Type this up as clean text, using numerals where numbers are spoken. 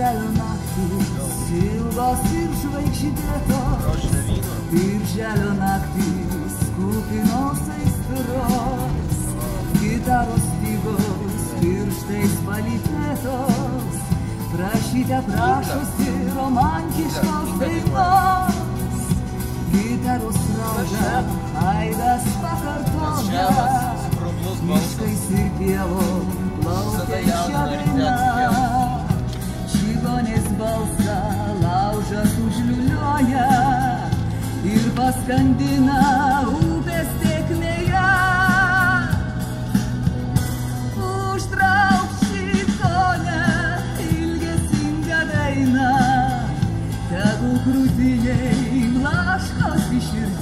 Birželio naktys, ilgos ir žvaigždėtos, birželio naktys, kupinos aistros, gitaros stygos, pirštais palytėtos, prašyte prašosi romantiškos dainos, gitaros rauda, aidas pakartoja, miškais ir pievom plaukia šią dainą. Čigonės balsą laužas užliuliuoja ir paskandina upės tėkmėje. Užtrauk šikonę ilgesingą dainą, tegul krūtinėj blaškosi širdis.